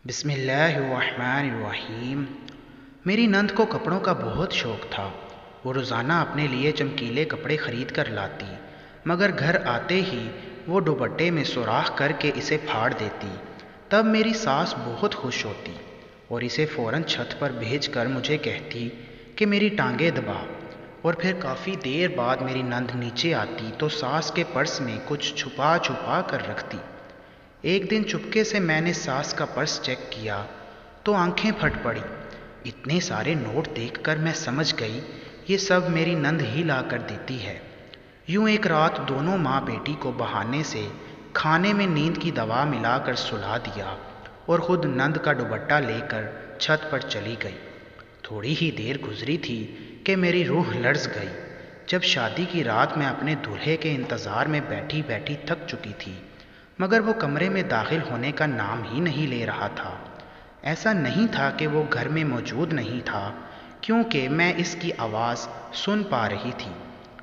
بسم اللہ الرحمن الرحیم۔ میری نند کو کپڑوں کا بہت شوق تھا۔ وہ روزانہ اپنے لیے چمکیلے کپڑے خرید کر لاتی، مگر گھر آتے ہی وہ دوپٹے میں سوراخ کر کے اسے پھاڑ دیتی۔ تب میری ساس بہت خوش ہوتی اور اسے فوراً چھت پر بھیج کر مجھے کہتی کہ میری ٹانگیں دبا، اور پھر کافی دیر بعد میری نند نیچے آتی تو ساس کے پرس میں کچھ چھپا چھپا کر رکھتی۔ ایک دن چپکے سے میں نے ساس کا پرس چیک کیا تو آنکھیں پھٹ پڑی۔ اتنے سارے نوٹ دیکھ کر میں سمجھ گئی یہ سب میری نند ہی لا کر دیتی ہے۔ یوں ایک رات دونوں ماں بیٹی کو بہانے سے کھانے میں نیند کی دوا ملا کر سلا دیا اور خود نند کا دوپٹہ لے کر چھت پر چلی گئی۔ تھوڑی ہی دیر گزری تھی کہ میری روح لرز گئی جب شادی کی رات میں اپنے دولہے کے انتظار میں بیٹھی بیٹھی تھک چکی تھی، مگر وہ کمرے میں داخل ہونے کا نام ہی نہیں لے رہا تھا۔ ایسا نہیں تھا کہ وہ گھر میں موجود نہیں تھا، کیونکہ میں اس کی آواز سن پا رہی تھی۔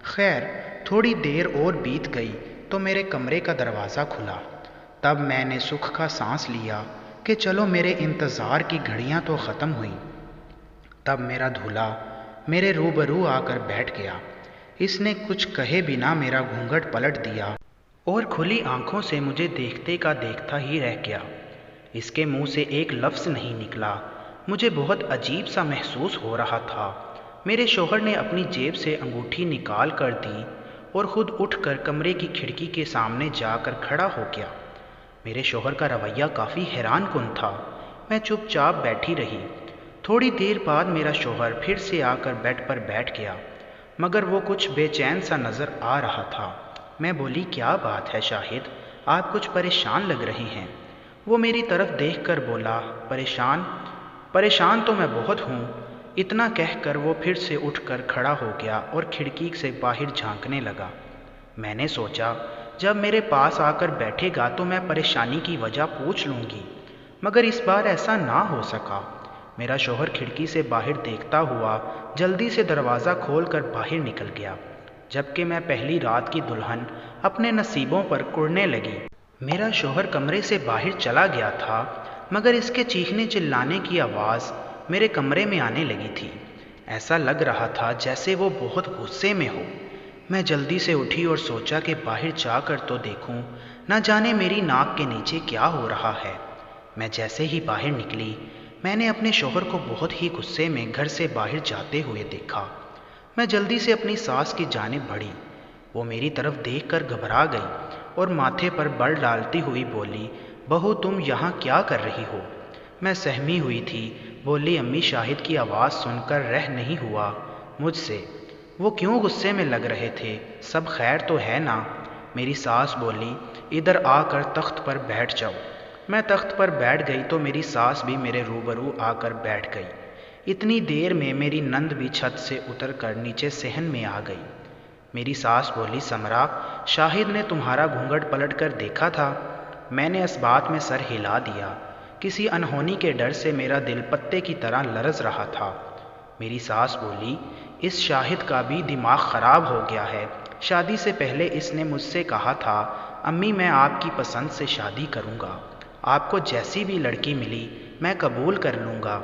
خیر، تھوڑی دیر اور بیت گئی تو میرے کمرے کا دروازہ کھلا۔ تب میں نے سکھ کا سانس لیا کہ چلو میرے انتظار کی گھڑیاں تو ختم ہوئیں۔ تب میرا دولہا میرے روبرو آ کر بیٹھ گیا۔ اس نے کچھ کہے بنا میرا گھونگھٹ پلٹ دیا اور کھلی آنکھوں سے مجھے دیکھتے کا دیکھتا ہی رہ گیا۔ اس کے منہ سے ایک لفظ نہیں نکلا۔ مجھے بہت عجیب سا محسوس ہو رہا تھا۔ میرے شوہر نے اپنی جیب سے انگوٹھی نکال کر دی اور خود اٹھ کر کمرے کی کھڑکی کے سامنے جا کر کھڑا ہو گیا۔ میرے شوہر کا رویہ کافی حیران کن تھا۔ میں چپ چاپ بیٹھی رہی۔ تھوڑی دیر بعد میرا شوہر پھر سے آ کر بیڈ پر بیٹھ گیا، مگر وہ کچھ بے چین سا نظر آ رہا تھا۔ میں بولی، کیا بات ہے شاہد، آپ کچھ پریشان لگ رہے ہیں؟ وہ میری طرف دیکھ کر بولا، پریشان تو میں بہت ہوں۔ اتنا کہہ کر وہ پھر سے اٹھ کر کھڑا ہو گیا اور کھڑکی سے باہر جھانکنے لگا۔ میں نے سوچا جب میرے پاس آ کر بیٹھے گا تو میں پریشانی کی وجہ پوچھ لوں گی، مگر اس بار ایسا نہ ہو سکا۔ میرا شوہر کھڑکی سے باہر دیکھتا ہوا جلدی سے دروازہ کھول کر باہر نکل گیا، جبکہ میں پہلی رات کی دلہن اپنے نصیبوں پر کڑنے لگی۔ میرا شوہر کمرے سے باہر چلا گیا تھا، مگر اس کے چیخنے چلانے کی آواز میرے کمرے میں آنے لگی تھی۔ ایسا لگ رہا تھا جیسے وہ بہت غصے میں ہو۔ میں جلدی سے اٹھی اور سوچا کہ باہر جا کر تو دیکھوں، نہ جانے میری ناک کے نیچے کیا ہو رہا ہے۔ میں جیسے ہی باہر نکلی، میں نے اپنے شوہر کو بہت ہی غصے میں گھر سے باہر جاتے ہوئے دیکھا۔ میں جلدی سے اپنی ساس کی جانب بڑھی۔ وہ میری طرف دیکھ کر گھبرا گئی اور ماتھے پر بل ڈالتی ہوئی بولی، بہو تم یہاں کیا کر رہی ہو؟ میں سہمی ہوئی تھی، بولی، امی شاہد کی آواز سن کر رہ نہیں ہوا مجھ سے۔ وہ کیوں غصے میں لگ رہے تھے؟ سب خیر تو ہے نا؟ میری ساس بولی، ادھر آ کر تخت پر بیٹھ جاؤ۔ میں تخت پر بیٹھ گئی تو میری ساس بھی میرے روبرو آ کر بیٹھ گئی۔ اتنی دیر میں میری نند بھی چھت سے اتر کر نیچے صحن میں آ گئی۔ میری ساس بولی، سمرا، شاہد نے تمہارا گھونگھٹ پلٹ کر دیکھا تھا؟ میں نے اس بات میں سر ہلا دیا۔ کسی انہونی کے ڈر سے میرا دل پتے کی طرح لرز رہا تھا۔ میری ساس بولی، اس شاہد کا بھی دماغ خراب ہو گیا ہے۔ شادی سے پہلے اس نے مجھ سے کہا تھا، امی میں آپ کی پسند سے شادی کروں گا، آپ کو جیسی بھی لڑکی ملی میں قبول کر لوں گا۔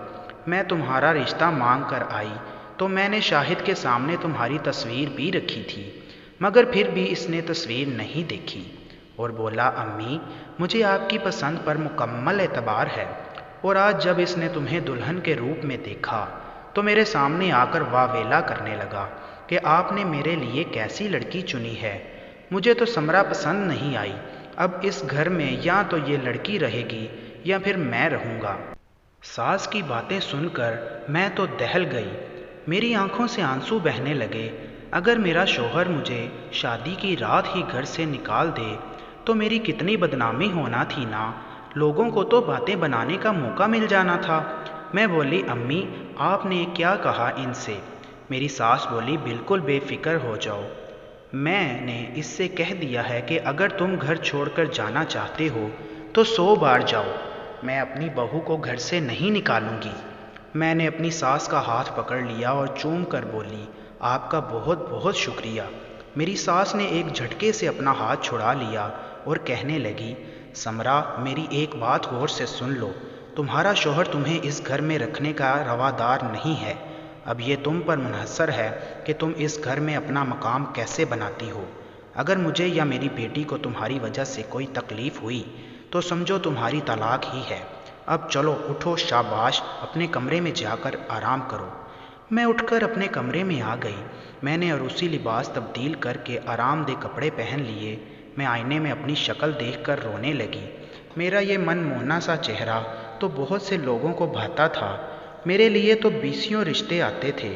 میں تمہارا رشتہ مانگ کر آئی تو میں نے شاہد کے سامنے تمہاری تصویر بھی رکھی تھی، مگر پھر بھی اس نے تصویر نہیں دیکھی اور بولا، امی مجھے آپ کی پسند پر مکمل اعتبار ہے، اور آج جب اس نے تمہیں دلہن کے روپ میں دیکھا تو میرے سامنے آ کر واویلا کرنے لگا کہ آپ نے میرے لیے کیسی لڑکی چنی ہے۔ مجھے تو سمرا پسند نہیں آئی۔ اب اس گھر میں یا تو یہ لڑکی رہے گی یا پھر میں رہوں گا۔ ساس کی باتیں سن کر میں تو دہل گئی۔ میری آنکھوں سے آنسو بہنے لگے۔ اگر میرا شوہر مجھے شادی کی رات ہی گھر سے نکال دے تو میری کتنی بدنامی ہونا تھی نا، لوگوں کو تو باتیں بنانے کا موقع مل جانا تھا۔ میں بولی، امی آپ نے کیا کہا ان سے؟ میری ساس بولی، بالکل بے فکر ہو جاؤ، میں نے اس سے کہہ دیا ہے کہ اگر تم گھر چھوڑ کر جانا چاہتے ہو تو 100 بار جاؤ، میں اپنی بہو کو گھر سے نہیں نکالوں گی۔ میں نے اپنی ساس کا ہاتھ پکڑ لیا اور چوم کر بولی، آپ کا بہت بہت شکریہ۔ میری ساس نے ایک جھٹکے سے اپنا ہاتھ چھڑا لیا اور کہنے لگی، سمرا میری ایک بات غور سے سن لو، تمہارا شوہر تمہیں اس گھر میں رکھنے کا روادار نہیں ہے۔ اب یہ تم پر منحصر ہے کہ تم اس گھر میں اپنا مقام کیسے بناتی ہو۔ اگر مجھے یا میری بیٹی کو تمہاری وجہ سے کوئی تکلیف ہوئی تو سمجھو تمہاری طلاق ہی ہے۔ اب چلو اٹھو، شاباش، اپنے کمرے میں جا کر آرام کرو۔ میں اٹھ کر اپنے کمرے میں آ گئی۔ میں نے عروسی لباس تبدیل کر کے آرام دہ کپڑے پہن لیے۔ میں آئینے میں اپنی شکل دیکھ کر رونے لگی۔ میرا یہ من موہنا سا چہرہ تو بہت سے لوگوں کو بھاتا تھا۔ میرے لیے تو بیسیوں رشتے آتے تھے،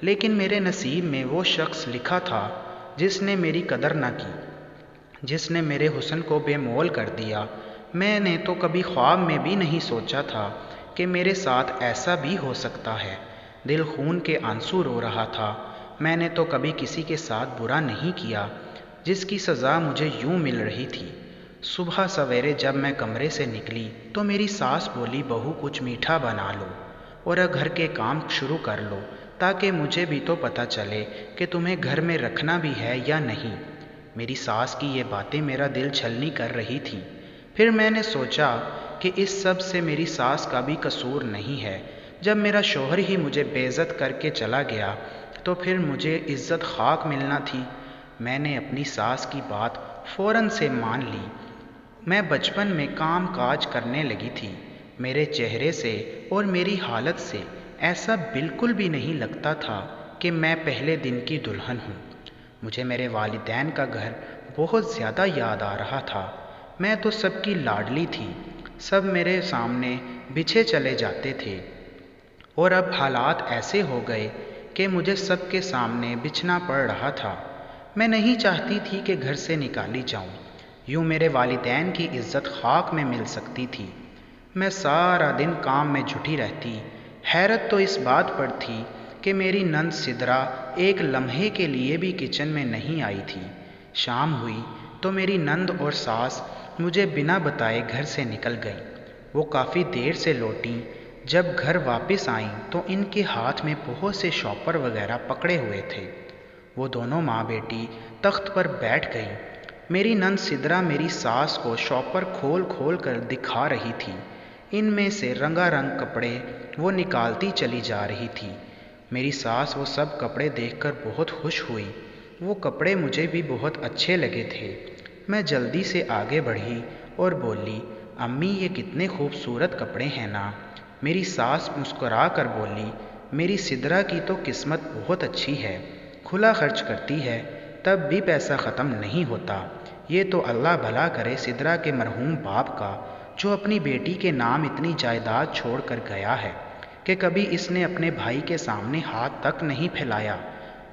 لیکن میرے نصیب میں وہ شخص لکھا تھا جس نے میری قدر نہ کی، جس نے میرے حسن کو بے مول کر دیا۔ میں نے تو کبھی خواب میں بھی نہیں سوچا تھا کہ میرے ساتھ ایسا بھی ہو سکتا ہے۔ دل خون کے آنسو رو رہا تھا۔ میں نے تو کبھی کسی کے ساتھ برا نہیں کیا جس کی سزا مجھے یوں مل رہی تھی۔ صبح سویرے جب میں کمرے سے نکلی تو میری ساس بولی، بہو کچھ میٹھا بنا لو اور گھر کے کام شروع کر لو تاکہ مجھے بھی تو پتہ چلے کہ تمہیں گھر میں رکھنا بھی ہے یا نہیں۔ میری ساس کی یہ باتیں میرا دل چھلنی کر رہی تھی۔ پھر میں نے سوچا کہ اس سب سے میری ساس کا بھی قصور نہیں ہے۔ جب میرا شوہر ہی مجھے بے عزت کر کے چلا گیا تو پھر مجھے عزت خاک ملنا تھی۔ میں نے اپنی ساس کی بات فوراً سے مان لی۔ میں بچپن میں کام کاج کرنے لگی تھی۔ میرے چہرے سے اور میری حالت سے ایسا بالکل بھی نہیں لگتا تھا کہ میں پہلے دن کی دلہن ہوں۔ مجھے میرے والدین کا گھر بہت زیادہ یاد آ رہا تھا۔ میں تو سب کی لاڈلی تھی، سب میرے سامنے بچھے چلے جاتے تھے، اور اب حالات ایسے ہو گئے کہ مجھے سب کے سامنے بچھنا پڑ رہا تھا۔ میں نہیں چاہتی تھی کہ گھر سے نکالی جاؤں، یوں میرے والدین کی عزت خاک میں مل سکتی تھی۔ میں سارا دن کام میں جھٹی رہتی۔ حیرت تو اس بات پر تھی کہ میری نند سدرا ایک لمحے کے لیے بھی کچن میں نہیں آئی تھی۔ شام ہوئی تو میری نند اور ساس مجھے بنا بتائے گھر سے نکل گئیں۔ وہ کافی دیر سے لوٹیں۔ جب گھر واپس آئیں تو ان کے ہاتھ میں بہت سے شاپر وغیرہ پکڑے ہوئے تھے۔ وہ دونوں ماں بیٹی تخت پر بیٹھ گئیں۔ میری نند سدرا میری ساس کو شاپر کھول کھول کر دکھا رہی تھی۔ ان میں سے رنگا رنگ کپڑے وہ نکالتی چلی جا رہی تھی۔ میری ساس وہ سب کپڑے دیکھ کر بہت خوش ہوئی۔ وہ کپڑے مجھے بھی بہت اچھے لگے تھے۔ میں جلدی سے آگے بڑھی اور بولی، امی یہ کتنے خوبصورت کپڑے ہیں نا۔ میری ساس مسکرا کر بولی، میری سدرا کی تو قسمت بہت اچھی ہے، کھلا خرچ کرتی ہے تب بھی پیسہ ختم نہیں ہوتا۔ یہ تو اللہ بھلا کرے سدرا کے مرحوم باپ کا، جو اپنی بیٹی کے نام اتنی جائیداد چھوڑ کر گیا ہے کہ کبھی اس نے اپنے بھائی کے سامنے ہاتھ تک نہیں پھیلایا۔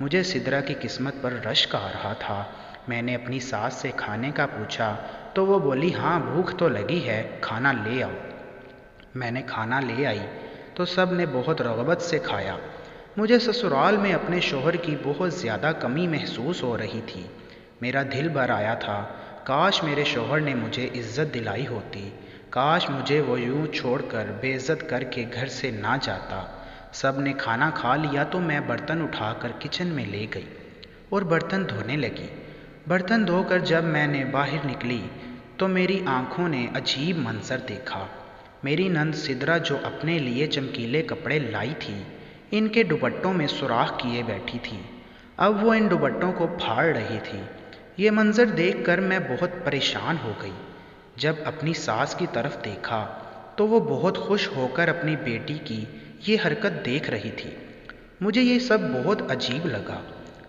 مجھے سدرا کی قسمت پر رشک آ رہا تھا۔ میں نے اپنی ساس سے کھانے کا پوچھا تو وہ بولی، ہاں بھوک تو لگی ہے، کھانا لے آؤ۔ میں نے کھانا لے آئی تو سب نے بہت رغبت سے کھایا۔ مجھے سسرال میں اپنے شوہر کی بہت زیادہ کمی محسوس ہو رہی تھی۔ میرا دل بھر آیا تھا، کاش میرے شوہر نے مجھے عزت دلائی ہوتی، کاش مجھے وہ یوں چھوڑ کر بے عزت کر کے گھر سے نہ جاتا۔ سب نے کھانا کھا لیا تو میں برتن اٹھا کر کچن میں لے گئی اور برتن دھونے لگی۔ برتن دھو کر جب میں نے باہر نکلی تو میری آنکھوں نے عجیب منظر دیکھا۔ میری نند سدرا جو اپنے لیے چمکیلے کپڑے لائی تھی، ان کے دوپٹوں میں سوراخ کیے بیٹھی تھی۔ اب وہ ان دوپٹوں کو پھاڑ رہی تھی۔ یہ منظر دیکھ کر میں بہت پریشان ہو گئی۔ جب اپنی ساس کی طرف دیکھا تو وہ بہت خوش ہو کر اپنی بیٹی کی یہ حرکت دیکھ رہی تھی۔ مجھے یہ سب بہت عجیب لگا،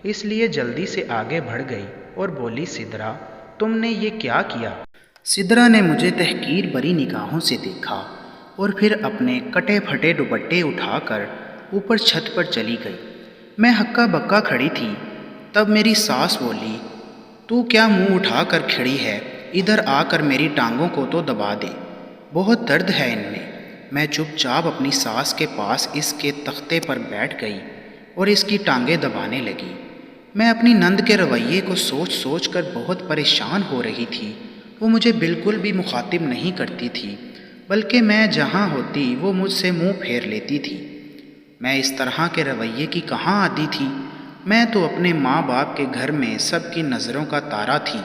اس لیے جلدی سے آگے بڑھ گئی اور بولی، سدرا تم نے یہ کیا کیا؟ سدرا نے مجھے تحقیر بری نگاہوں سے دیکھا اور پھر اپنے کٹے پھٹے دوپٹے اٹھا کر اوپر چھت پر چلی گئی۔ میں ہکا بکا کھڑی تھی۔ تب میری ساس بولی، تو کیا منہ اٹھا کر کھڑی ہے؟ ادھر آ کر میری ٹانگوں کو تو دبا دے، بہت درد ہے ان میں۔ میں چپ چاپ اپنی ساس کے پاس اس کے تختے پر بیٹھ گئی اور اس کی ٹانگیں دبانے لگی۔ میں اپنی نند کے رویے کو سوچ سوچ کر بہت پریشان ہو رہی تھی۔ وہ مجھے بالکل بھی مخاطب نہیں کرتی تھی، بلکہ میں جہاں ہوتی وہ مجھ سے منہ پھیر لیتی تھی۔ میں اس طرح کے رویے کی کہاں آتی تھی؟ میں تو اپنے ماں باپ کے گھر میں سب کی نظروں کا تارا تھی۔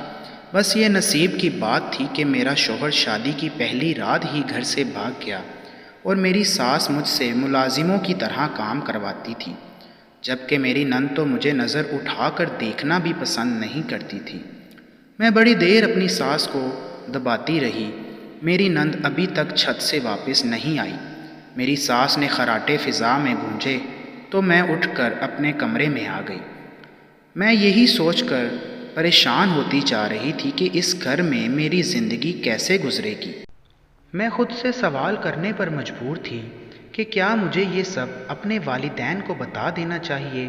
بس یہ نصیب کی بات تھی کہ میرا شوہر شادی کی پہلی رات ہی گھر سے بھاگ گیا۔ اور میری ساس مجھ سے ملازموں کی طرح کام کرواتی تھی، جبکہ میری نند تو مجھے نظر اٹھا کر دیکھنا بھی پسند نہیں کرتی تھی۔ میں بڑی دیر اپنی ساس کو دباتی رہی۔ میری نند ابھی تک چھت سے واپس نہیں آئی۔ میری ساس نے خراٹے فضا میں گونجے تو میں اٹھ کر اپنے کمرے میں آ گئی۔ میں یہی سوچ کر پریشان ہوتی جا رہی تھی کہ اس گھر میں میری زندگی کیسے گزرے گی۔ میں خود سے سوال کرنے پر مجبور تھی کہ کیا مجھے یہ سب اپنے والدین کو بتا دینا چاہیے؟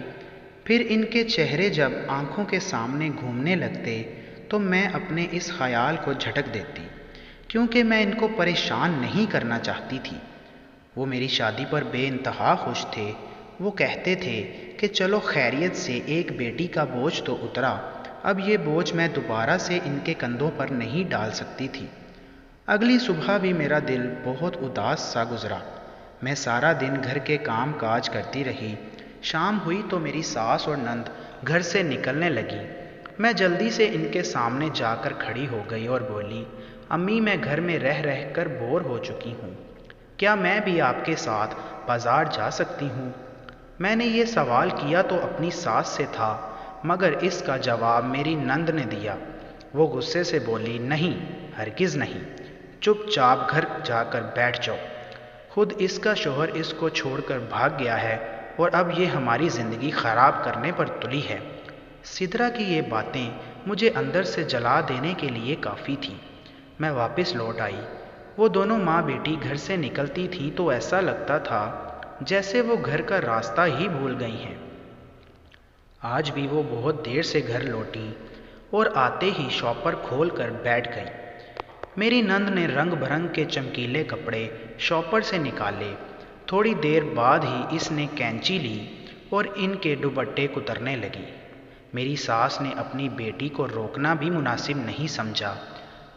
پھر ان کے چہرے جب آنکھوں کے سامنے گھومنے لگتے تو میں اپنے اس خیال کو جھٹک دیتی، کیونکہ میں ان کو پریشان نہیں کرنا چاہتی تھی۔ وہ میری شادی پر بے انتہا خوش تھے۔ وہ کہتے تھے کہ چلو خیریت سے ایک بیٹی کا بوجھ تو اترا، اب یہ بوجھ میں دوبارہ سے ان کے کندھوں پر نہیں ڈال سکتی تھی۔ اگلی صبح بھی میرا دل بہت اداس سا گزرا۔ میں سارا دن گھر کے کام کاج کرتی رہی۔ شام ہوئی تو میری ساس اور نند گھر سے نکلنے لگی۔ میں جلدی سے ان کے سامنے جا کر کھڑی ہو گئی اور بولی، امی میں گھر میں رہ رہ کر بور ہو چکی ہوں، کیا میں بھی آپ کے ساتھ بازار جا سکتی ہوں؟ میں نے یہ سوال کیا تو اپنی ساس سے تھا، مگر اس کا جواب میری نند نے دیا۔ وہ غصے سے بولی، نہیں، ہرگز نہیں، چپ چاپ گھر جا کر بیٹھ جاؤ۔ خود اس کا شوہر اس کو چھوڑ کر بھاگ گیا ہے اور اب یہ ہماری زندگی خراب کرنے پر تلی ہے۔ سدرا کی یہ باتیں مجھے اندر سے جلا دینے کے لیے کافی تھی۔ میں واپس لوٹ آئی۔ وہ دونوں ماں بیٹی گھر سے نکلتی تھیں تو ایسا لگتا تھا جیسے وہ گھر کا راستہ ہی بھول گئی ہیں۔ آج بھی وہ بہت دیر سے گھر لوٹی اور آتے ہی شاپر کھول کر بیٹھ گئی۔ میری نند نے رنگ برنگ کے چمکیلے کپڑے شاپر سے نکالے۔ تھوڑی دیر بعد ہی اس نے کینچی لی اور ان کے دوپٹے کترنے لگی۔ میری ساس نے اپنی بیٹی کو روکنا بھی مناسب نہیں سمجھا۔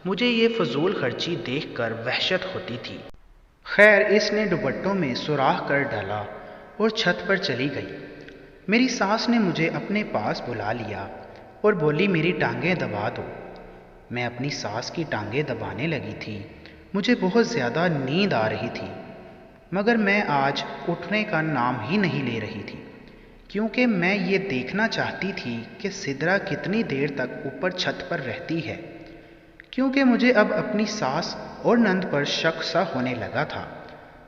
مجھے یہ فضول خرچی دیکھ کر وحشت ہوتی تھی۔ خیر اس نے دوپٹوں میں سوراخ کر ڈالا اور چھت پر چلی گئی۔ میری ساس نے مجھے اپنے پاس بلا لیا اور بولی، میری ٹانگیں دبا دو۔ میں اپنی ساس کی ٹانگیں دبانے لگی تھی۔ مجھے بہت زیادہ نیند آ رہی تھی، مگر میں آج اٹھنے کا نام ہی نہیں لے رہی تھی، کیونکہ میں یہ دیکھنا چاہتی تھی کہ سدرا کتنی دیر تک اوپر چھت پر رہتی ہے، کیونکہ مجھے اب اپنی ساس اور نند پر شک سا ہونے لگا تھا۔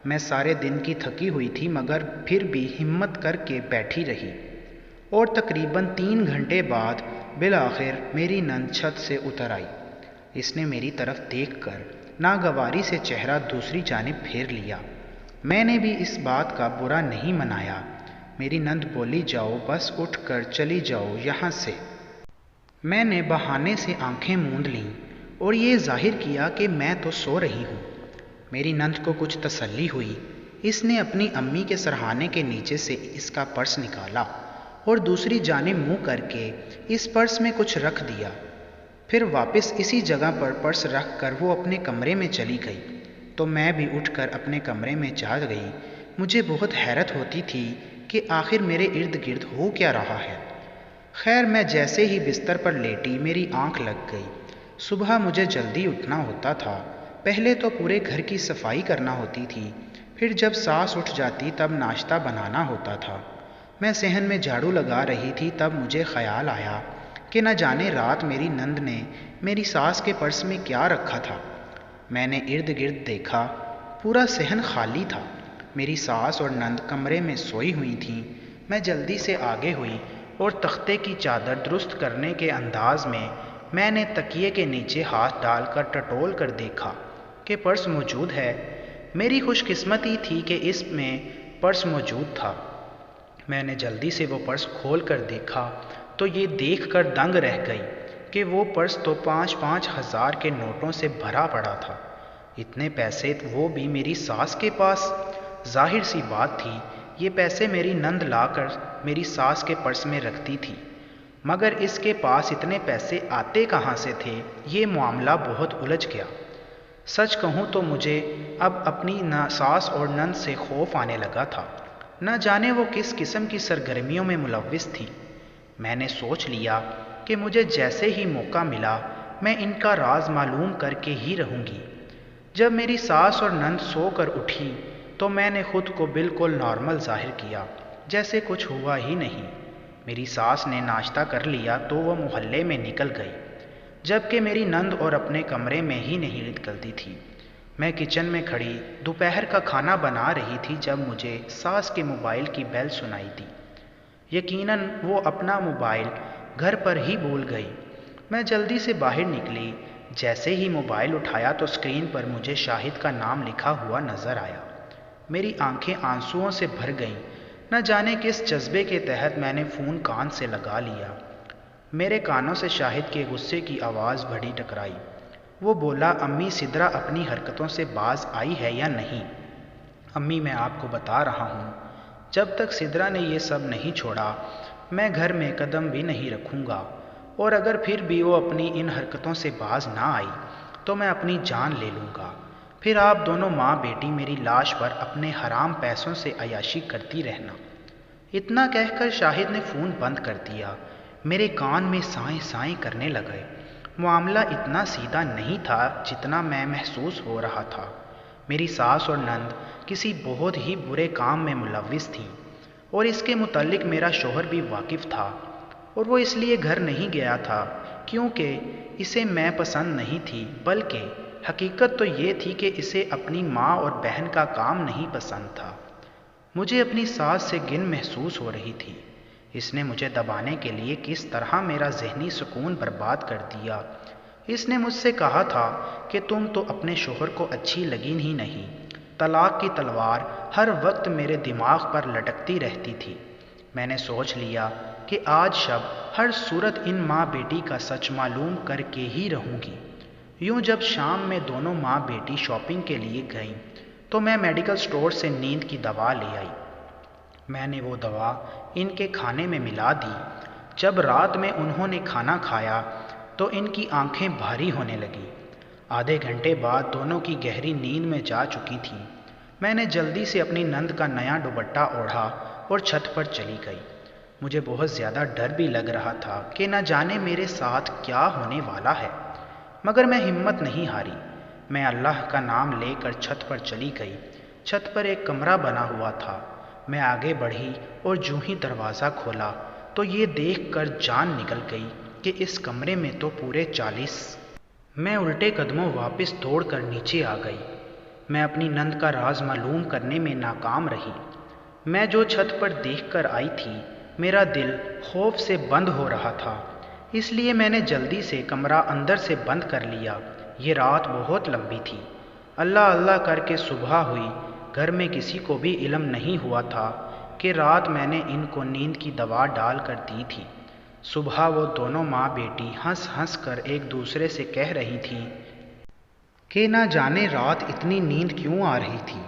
میں سارے دن کی تھکی ہوئی تھی مگر پھر بھی ہمت کر کے بیٹھی رہی، اور تقریباً 3 گھنٹے بعد بالآخر میری نند چھت سے اتر آئی۔ اس نے میری طرف دیکھ کر ناگواری سے چہرہ دوسری جانب پھیر لیا۔ میں نے بھی اس بات کا برا نہیں منایا۔ میری نند بولی، جاؤ بس اٹھ کر چلی جاؤ یہاں سے۔ میں نے بہانے سے آنکھیں موند لیں اور یہ ظاہر کیا کہ میں تو سو رہی ہوں۔ میری نند کو کچھ تسلی ہوئی۔ اس نے اپنی امی کے سرہانے کے نیچے سے اس کا پرس نکالا اور دوسری جانب منہ کر کے اس پرس میں کچھ رکھ دیا۔ پھر واپس اسی جگہ پر پرس رکھ کر وہ اپنے کمرے میں چلی گئی تو میں بھی اٹھ کر اپنے کمرے میں جا گئی۔ مجھے بہت حیرت ہوتی تھی کہ آخر میرے ارد گرد ہو کیا رہا ہے۔ خیر میں جیسے ہی بستر پر لیٹی میری آنکھ لگ گئی۔ صبح مجھے جلدی اٹھنا ہوتا تھا۔ پہلے تو پورے گھر کی صفائی کرنا ہوتی تھی، پھر جب ساس اٹھ جاتی تب ناشتہ بنانا ہوتا تھا۔ میں صحن میں جھاڑو لگا رہی تھی تب مجھے خیال آیا کہ نہ جانے رات میری نند نے میری ساس کے پرس میں کیا رکھا تھا۔ میں نے ارد گرد دیکھا، پورا صحن خالی تھا۔ میری ساس اور نند کمرے میں سوئی ہوئی تھیں۔ میں جلدی سے آگے ہوئی اور تختے کی چادر درست کرنے کے انداز میں نے تکیے کے نیچے ہاتھ ڈال کر ٹٹول کر دیکھا کہ پرس موجود ہے۔ میری خوش قسمتی تھی کہ اس میں پرس موجود تھا۔ میں نے جلدی سے وہ پرس کھول کر دیکھا تو یہ دیکھ کر دنگ رہ گئی کہ وہ پرس تو 5-5 ہزار کے نوٹوں سے بھرا پڑا تھا۔ اتنے پیسے وہ بھی میری ساس کے پاس؟ ظاہر سی بات تھی یہ پیسے میری نند لا کر میری ساس کے پرس میں رکھتی تھی، مگر اس کے پاس اتنے پیسے آتے کہاں سے تھے؟ یہ معاملہ بہت الجھ گیا۔ سچ کہوں تو مجھے اب اپنی ساس اور نند سے خوف آنے لگا تھا۔ نہ جانے وہ کس قسم کی سرگرمیوں میں ملوث تھی۔ میں نے سوچ لیا کہ مجھے جیسے ہی موقع ملا میں ان کا راز معلوم کر کے ہی رہوں گی۔ جب میری ساس اور نند سو کر اٹھی تو میں نے خود کو بالکل نارمل ظاہر کیا، جیسے کچھ ہوا ہی نہیں۔ میری ساس نے ناشتہ کر لیا تو وہ محلے میں نکل گئی، جبکہ میری نند اور اپنے کمرے میں ہی نہیں نکلتی تھی۔ میں کچن میں کھڑی دوپہر کا کھانا بنا رہی تھی جب مجھے ساس کے موبائل کی بیل سنائی دی۔ یقیناً وہ اپنا موبائل گھر پر ہی بھول گئی۔ میں جلدی سے باہر نکلی۔ جیسے ہی موبائل اٹھایا تو اسکرین پر مجھے شاہد کا نام لکھا ہوا نظر آیا۔ میری آنکھیں آنسوؤں سے بھر گئیں۔ نہ جانے کس جذبے کے تحت میں نے فون کان سے لگا لیا۔ میرے کانوں سے شاہد کے غصے کی آواز بڑی ٹکرائی۔ وہ بولا، امی سدرا اپنی حرکتوں سے باز آئی ہے یا نہیں؟ امی میں آپ کو بتا رہا ہوں، جب تک سدرا نے یہ سب نہیں چھوڑا میں گھر میں قدم بھی نہیں رکھوں گا، اور اگر پھر بھی وہ اپنی ان حرکتوں سے باز نہ آئی تو میں اپنی جان لے لوں گا۔ پھر آپ دونوں ماں بیٹی میری لاش پر اپنے حرام پیسوں سے عیاشی کرتی رہنا۔ اتنا کہہ کر شاہد نے فون بند کر دیا۔ میرے کان میں سائیں سائیں کرنے لگے۔ معاملہ اتنا سیدھا نہیں تھا جتنا میں محسوس ہو رہا تھا۔ میری ساس اور نند کسی بہت ہی برے کام میں ملوث تھیں، اور اس کے متعلق میرا شوہر بھی واقف تھا، اور وہ اس لیے گھر نہیں گیا تھا کیونکہ اسے میں پسند نہیں تھی، بلکہ حقیقت تو یہ تھی کہ اسے اپنی ماں اور بہن کا کام نہیں پسند تھا۔ مجھے اپنی ساس سے گن محسوس ہو رہی تھی۔ اس نے مجھے دبانے کے لیے کس طرح میرا ذہنی سکون برباد کر دیا۔ اس نے مجھ سے کہا تھا کہ تم تو اپنے شوہر کو اچھی لگی ہی نہیں۔ طلاق کی تلوار ہر وقت میرے دماغ پر لٹکتی رہتی تھی۔ میں نے سوچ لیا کہ آج شب ہر صورت ان ماں بیٹی کا سچ معلوم کر کے ہی رہوں گی۔ یوں جب شام میں دونوں ماں بیٹی شاپنگ کے لیے گئیں تو میں میڈیکل سٹور سے نیند کی دوا لے آئی۔ میں نے وہ دوا ان کے کھانے میں ملا دی۔ جب رات میں انہوں نے کھانا کھایا تو ان کی آنکھیں بھاری ہونے لگیں۔ آدھے گھنٹے بعد دونوں کی گہری نیند میں جا چکی تھیں۔ میں نے جلدی سے اپنی نند کا نیا دوپٹہ اوڑھا اور چھت پر چلی گئی۔ مجھے بہت زیادہ ڈر بھی لگ رہا تھا کہ نہ جانے میرے ساتھ کیا ہونے والا ہے، مگر میں ہمت نہیں ہاری۔ میں اللہ کا نام لے کر چھت پر چلی گئی۔ چھت پر ایک کمرہ بنا ہوا تھا۔ میں آگے بڑھی اور جو ہی دروازہ کھولا تو یہ دیکھ کر جان نکل گئی کہ اس کمرے میں تو پورے 40۔ میں الٹے قدموں واپس دوڑ کر نیچے آ گئی۔ میں اپنی نند کا راز معلوم کرنے میں ناکام رہی۔ میں جو چھت پر دیکھ کر آئی تھی، میرا دل خوف سے بند ہو رہا تھا، اس لیے میں نے جلدی سے کمرہ اندر سے بند کر لیا۔ یہ رات بہت لمبی تھی۔ اللہ اللہ کر کے صبح ہوئی۔ گھر میں کسی کو بھی علم نہیں ہوا تھا کہ رات میں نے ان کو نیند کی دوا ڈال کر دی تھی۔ صبح وہ دونوں ماں بیٹی ہنس ہنس کر ایک دوسرے سے کہہ رہی تھیں کہ نہ جانے رات اتنی نیند کیوں آ رہی تھی۔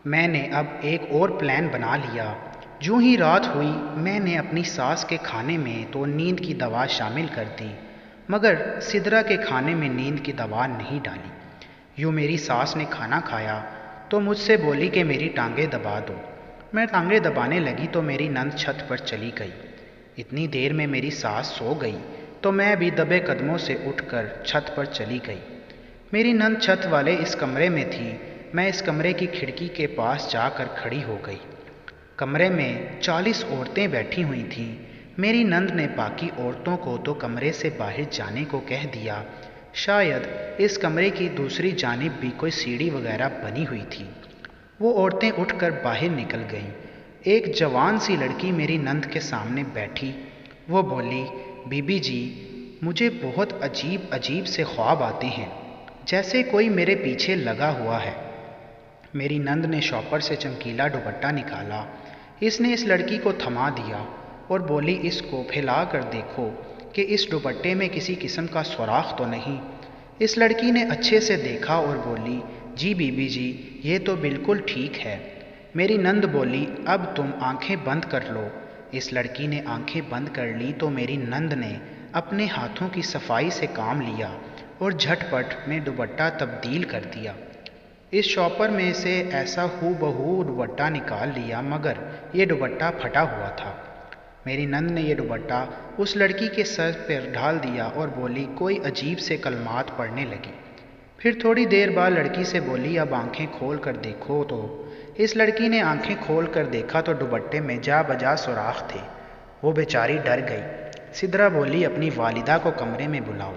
میں نے اب ایک اور پلان بنا لیا۔ جو ہی رات ہوئی میں نے اپنی ساس کے کھانے میں تو نیند کی دوا شامل کر دی، مگر سدرا کے کھانے میں نیند کی دوا نہیں ڈالی۔ یوں میری ساس نے کھانا کھایا تو مجھ سے بولی کہ میری ٹانگیں دبا دو۔ میں ٹانگیں دبانے لگی تو میری نند چھت پر چلی گئی۔ اتنی دیر میں میری ساس سو گئی تو میں بھی دبے قدموں سے اٹھ کر چھت پر چلی گئی۔ میری نند چھت والے اس کمرے میں تھی۔ میں اس کمرے کی کھڑکی کے پاس جا کر کھڑی ہو گئی۔ کمرے میں 40 عورتیں بیٹھی ہوئی تھیں۔ میری نند نے باقی عورتوں کو تو کمرے سے باہر جانے کو کہہ دیا۔ شاید اس کمرے کی دوسری جانب بھی کوئی سیڑھی وغیرہ بنی ہوئی تھی۔ وہ عورتیں اٹھ کر باہر نکل گئیں۔ ایک جوان سی لڑکی میری نند کے سامنے بیٹھی۔ وہ بولی، بی بی جی، مجھے بہت عجیب عجیب سے خواب آتے ہیں، جیسے کوئی میرے پیچھے لگا ہوا ہے۔ میری نند نے شاپر سے چمکیلا دوپٹہ نکالا۔ اس نے اس لڑکی کو تھما دیا اور بولی، اس کو پھیلا کر دیکھو کہ اس دوپٹے میں کسی قسم کا سوراخ تو نہیں۔ اس لڑکی نے اچھے سے دیکھا اور بولی، جی بی بی جی، یہ تو بالکل ٹھیک ہے۔ میری نند بولی، اب تم آنکھیں بند کر لو۔ اس لڑکی نے آنکھیں بند کر لی تو میری نند نے اپنے ہاتھوں کی صفائی سے کام لیا اور جھٹ پٹ میں دوپٹہ تبدیل کر دیا۔ اس شاپر میں سے ایسا ہو بہو دوپٹہ نکال لیا، مگر یہ دوپٹہ پھٹا ہوا تھا۔ میری نند نے یہ دوپٹہ اس لڑکی کے سر پر ڈال دیا اور بولی، کوئی عجیب سے کلمات پڑھنے لگی۔ پھر تھوڑی دیر بعد لڑکی سے بولی اب آنکھیں کھول کر دیکھو تو۔ اس لڑکی نے آنکھیں کھول کر دیکھا تو دوپٹے میں جا بجا سوراخ تھے۔ وہ بیچاری ڈر گئی۔ سدرا بولی اپنی والدہ کو کمرے میں بلاؤ۔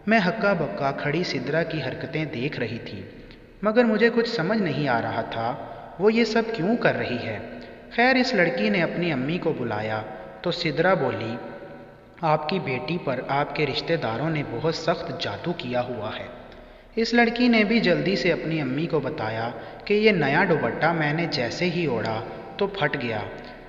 میں ہکا بکا کھڑی سدرا کی حرکتیں دیکھ رہی تھی، مگر مجھے کچھ سمجھ نہیں آ رہا تھا وہ یہ سب کیوں کر رہی ہے۔ خیر اس لڑکی نے اپنی امی کو بلایا تو سدرا بولی آپ کی بیٹی پر آپ کے رشتہ داروں نے بہت سخت جادو کیا ہوا ہے۔ اس لڑکی نے بھی جلدی سے اپنی امی کو بتایا کہ یہ نیا دوپٹہ میں نے جیسے ہی اوڑھا تو پھٹ گیا۔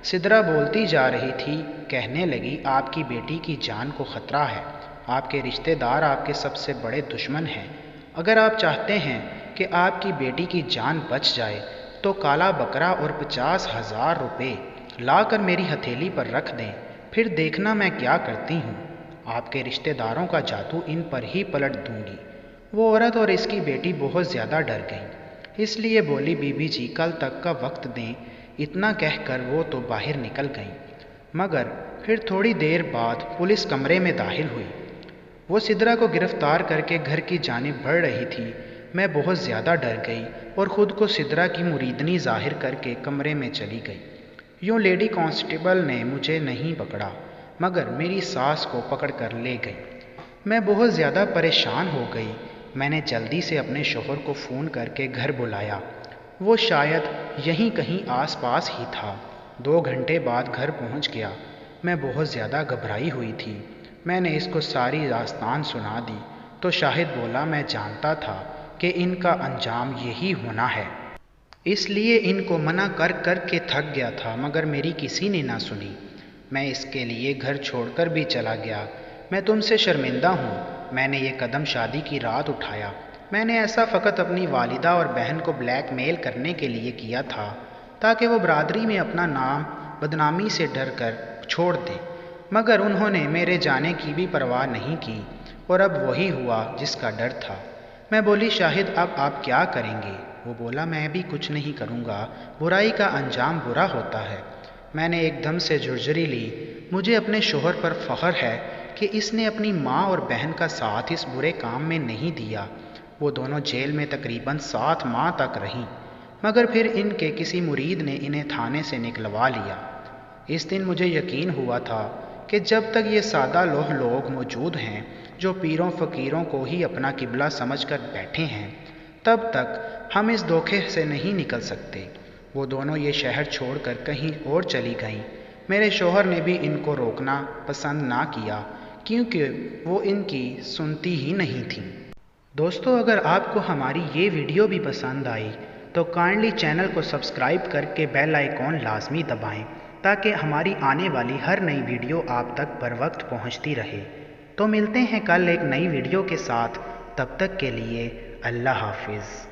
سدرا بولتی جا رہی تھی، کہنے لگی آپ کی بیٹی کی جان کو خطرہ ہے، آپ کے رشتہ دار آپ کے سب سے بڑے دشمن ہیں۔ اگر آپ چاہتے ہیں کہ آپ کی بیٹی کی جان بچ جائے تو کالا بکرا اور 50,000 روپے لا کر میری ہتھیلی پر رکھ دیں، پھر دیکھنا میں کیا کرتی ہوں۔ آپ کے رشتہ داروں کا جادو ان پر ہی پلٹ دوں گی۔ وہ عورت اور اس کی بیٹی بہت زیادہ ڈر گئیں، اس لیے بولی بی بی جی کل تک کا وقت دیں۔ اتنا کہہ کر وہ تو باہر نکل گئیں، مگر پھر تھوڑی دیر بعد پولیس کمرے میں داخل ہوئی۔ وہ سدرا کو گرفتار کر کے گھر کی جانب بڑھ رہی تھی۔ میں بہت زیادہ ڈر گئی اور خود کو سدرا کی مریدنی ظاہر کر کے کمرے میں چلی گئی۔ یوں لیڈی کانسٹیبل نے مجھے نہیں پکڑا مگر میری ساس کو پکڑ کر لے گئی۔ میں بہت زیادہ پریشان ہو گئی۔ میں نے جلدی سے اپنے شوہر کو فون کر کے گھر بلایا۔ وہ شاید یہیں کہیں آس پاس ہی تھا۔ 2 گھنٹے بعد گھر پہنچ گیا۔ میں بہت زیادہ گھبرائی ہوئی تھی۔ میں نے اس کو ساری داستان سنا دی تو شاہد بولا میں جانتا تھا کہ ان کا انجام یہی ہونا ہے، اس لیے ان کو منع کر کر کے تھک گیا تھا، مگر میری کسی نے نہ سنی۔ میں اس کے لیے گھر چھوڑ کر بھی چلا گیا۔ میں تم سے شرمندہ ہوں، میں نے یہ قدم شادی کی رات اٹھایا۔ میں نے ایسا فقط اپنی والدہ اور بہن کو بلیک میل کرنے کے لیے کیا تھا تاکہ وہ برادری میں اپنا نام بدنامی سے ڈر کر چھوڑ دیں، مگر انہوں نے میرے جانے کی بھی پرواہ نہیں کی اور اب وہی ہوا جس کا ڈر تھا۔ میں بولی شاہد اب آپ کیا کریں گے؟ وہ بولا میں بھی کچھ نہیں کروں گا، برائی کا انجام برا ہوتا ہے۔ میں نے ایک دم سے جھرجھری لی۔ مجھے اپنے شوہر پر فخر ہے کہ اس نے اپنی ماں اور بہن کا ساتھ اس برے کام میں نہیں دیا۔ وہ دونوں جیل میں تقریباً 7 ماہ تک رہیں، مگر پھر ان کے کسی مرید نے انہیں تھانے سے نکلوا لیا۔ اس دن مجھے یقین ہوا تھا کہ جب تک یہ سادہ لوگ موجود ہیں جو پیروں فقیروں کو ہی اپنا قبلہ سمجھ کر بیٹھے ہیں، تب تک ہم اس دھوکے سے نہیں نکل سکتے۔ وہ دونوں یہ شہر چھوڑ کر کہیں اور چلی گئیں۔ میرے شوہر نے بھی ان کو روکنا پسند نہ کیا کیونکہ وہ ان کی سنتی ہی نہیں تھیں۔ دوستو اگر آپ کو ہماری یہ ویڈیو بھی پسند آئی تو کائنڈلی چینل کو سبسکرائب کر کے بیل آئیکن لازمی دبائیں تاکہ ہماری آنے والی ہر نئی ویڈیو آپ تک بر وقت پہنچتی رہے۔ تو ملتے ہیں کل ایک نئی ویڈیو کے ساتھ، تب تک کے لیے اللہ حافظ۔